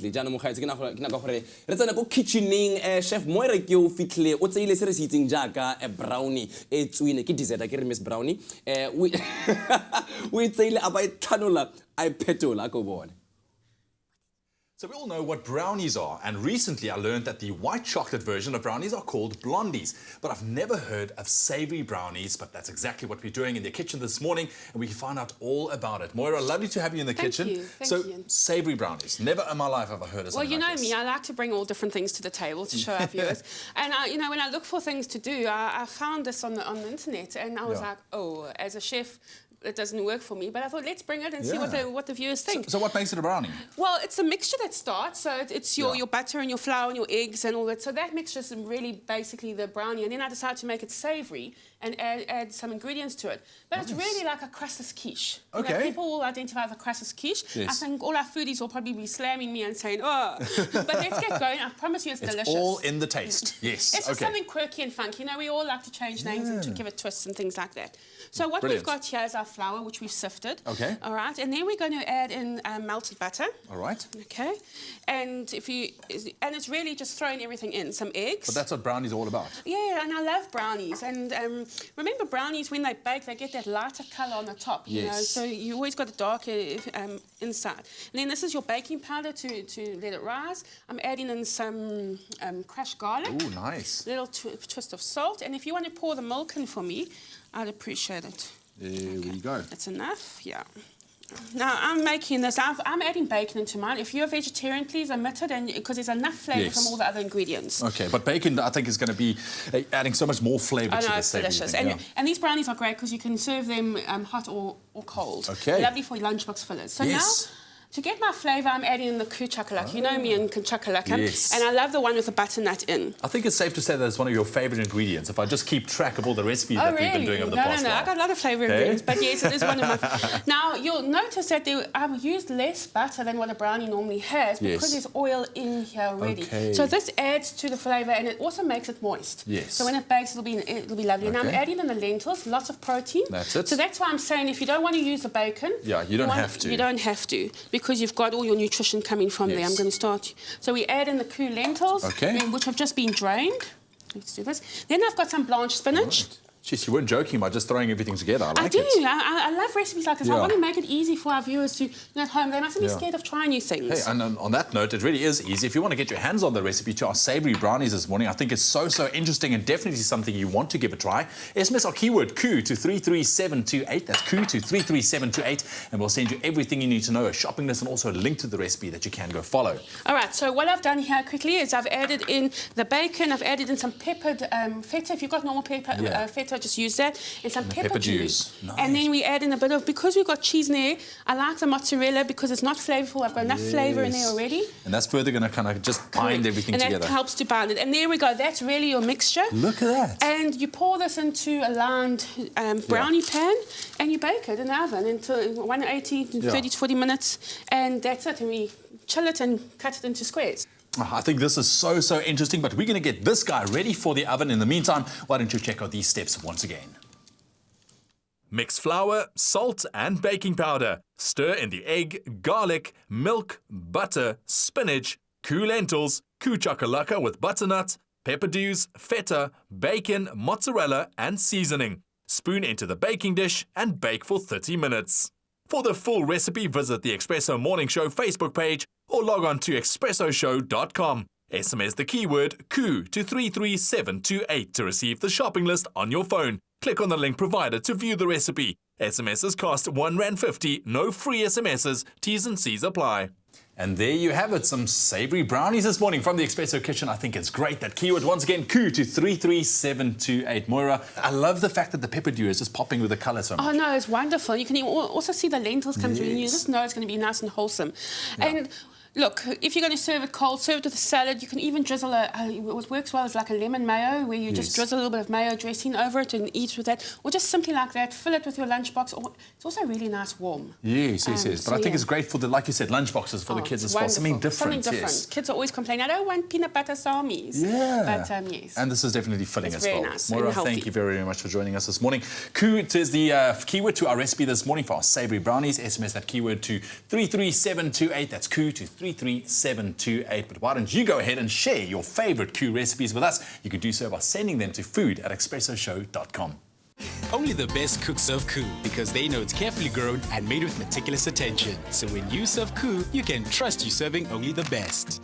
le jaanong mogaetsi ke naka gore re tsena ko kitcheneng chef Moira ke o fitlhile o tseile se re se itseng jaaka brownie e tswine ke dessert ke re miss brownie we tseile a ba e tlhanola a e phetola ko bone. So we all know what brownies are, and recently I learned that the white chocolate version of brownies are called blondies. But I've never heard of savoury brownies, but that's exactly what we're doing in the kitchen this morning, and we can find out all about it. Moira, lovely to have you in the kitchen. Thank you. Savoury brownies. Never in my life have I heard of something like this. Well, you know me, I like to bring all different things to the table to show our viewers. And, you know, when I look for things to do, I found this on the internet, and I was like, oh, as a chef, it doesn't work for me, but I thought let's bring it and see what the viewers think. So what makes it a brownie? Well, it's a mixture that starts. So it's your butter and your flour and your eggs and all that. So that mixture is really basically the brownie. And then I decided to make it savoury and add some ingredients to it. But it's really like a crustless quiche. Okay. You know, people will identify with a crustless quiche. Yes. I think all our foodies will probably be slamming me and saying, oh. But let's get going. I promise you it's delicious. It's all in the taste. Yes. It's just something quirky and funky. You know, we all like to change names and to give it twists and things like that. So what we've got here is our flour, which we've sifted. Okay. All right. And then we're going to add in melted butter. All right. Okay. And it's really just throwing everything in. Some eggs. But that's what brownies are all about. Yeah, and I love brownies. And remember, brownies, when they bake, they get that lighter colour on the top. You know? So you always got a darker inside. And then this is your baking powder to let it rise. I'm adding in some crushed garlic. Ooh, nice. Little twist of salt. And if you want to pour the milk in for me, I'd appreciate it. There we go. That's enough, yeah. Now, I'm making this, I'm adding bacon into mine. If you're a vegetarian, please omit it, because there's enough flavour from all the other ingredients. Okay, but bacon, I think, is going to be adding so much more flavour to this. It's delicious. And these brownies are great because you can serve them hot or cold. Okay. Lovely for lunchbox fillers. So now, to get my flavour, I'm adding in the Koo chocolate. You know me and chocolate. Yes. And I love the one with the butternut in. I think it's safe to say that it's one of your favourite ingredients, if I just keep track of all the recipes that we've been doing over the past while. No, I've got a lot of flavouring ingredients, but yes, it is one of my... Now, you'll notice that I've used less butter than what a brownie normally has because there's oil in here already. Okay. So this adds to the flavour and it also makes it moist. Yes. So when it bakes, it'll be lovely. Now, I'm adding in the lentils, lots of protein. That's it. So that's why I'm saying if you don't want to use the bacon... Yeah, you don't have to. You don't have to, because you've got all your nutrition coming from there. I'm going to start. So we add in the Koo lentils, which have just been drained. Let's do this. Then I've got some blanched spinach. Right. Jeez, you weren't joking about just throwing everything together. I like it. I love recipes like this. I want to make it easy for our viewers to, at home. They mustn't be scared of trying new things. Hey, and on that note, it really is easy. If you want to get your hands on the recipe to our savoury brownies this morning, I think it's so interesting and definitely something you want to give a try. SMS our keyword Koo to 33728. That's Koo to 33728. And we'll send you everything you need to know, a shopping list and also a link to the recipe that you can go follow. All right, so what I've done here quickly is I've added in the bacon. I've added in some peppered feta. If you've got normal feta, just use that. And some pepper juice. Nice. And then we add in a bit of, because we've got cheese in there, I like the mozzarella because it's not flavourful. I've got enough flavour in there already. And that's further going to kind of just bind everything together. And that helps to bind it. And there we go. That's really your mixture. Look at that. And you pour this into a lined brownie pan and you bake it in the oven until 180, 30 to 40 minutes. And that's it. And we chill it and cut it into squares. I think this is so interesting, but we're going to get this guy ready for the oven. In the meantime, why don't you check out these steps once again. Mix flour, salt and baking powder. Stir in the egg, garlic, milk, butter, spinach, Koo lentils, Koo chocolate with butternut, pepper dews, feta, bacon, mozzarella and seasoning. Spoon into the baking dish and bake for 30 minutes. For the full recipe, visit the Expresso Morning Show Facebook page or log on to expressoshow.com. SMS the keyword Koo to 33728 to receive the shopping list on your phone. Click on the link provided to view the recipe. SMSs cost R1.50, no free SMSs, T's and C's apply. And there you have it, some savoury brownies this morning from the Expresso kitchen. I think it's great. That keyword, once again, Koo to 33728. Moira, I love the fact that the pepper dew is just popping with the colour so much. Oh, no, it's wonderful. You can also see the lentils come through, and you just know it's going to be nice and wholesome. And look, if you're going to serve it cold, serve it with a salad. You can even drizzle what works well is like a lemon mayo, where you just drizzle a little bit of mayo dressing over it and eat with that. Or just simply like that, fill it with your lunchbox. Or it's also really nice warm. Yes. But I think it's great for the, like you said, lunchboxes for the kids as well. Something different. Yes. Kids are always complaining, I don't want peanut butter salmis. Yeah. But yes. And this is definitely filling as well. Nice Moira, thank you very much for joining us this morning. Koo is the keyword to our recipe this morning for our savoury brownies. SMS that keyword to 33728. That's Koo to 33728. 33728. But why don't you go ahead and share your favorite Koo recipes with us? You can do so by sending them to food@expressoshow.com. Only the best cooks serve Koo because they know it's carefully grown and made with meticulous attention. So when you serve Koo, you can trust you're serving only the best.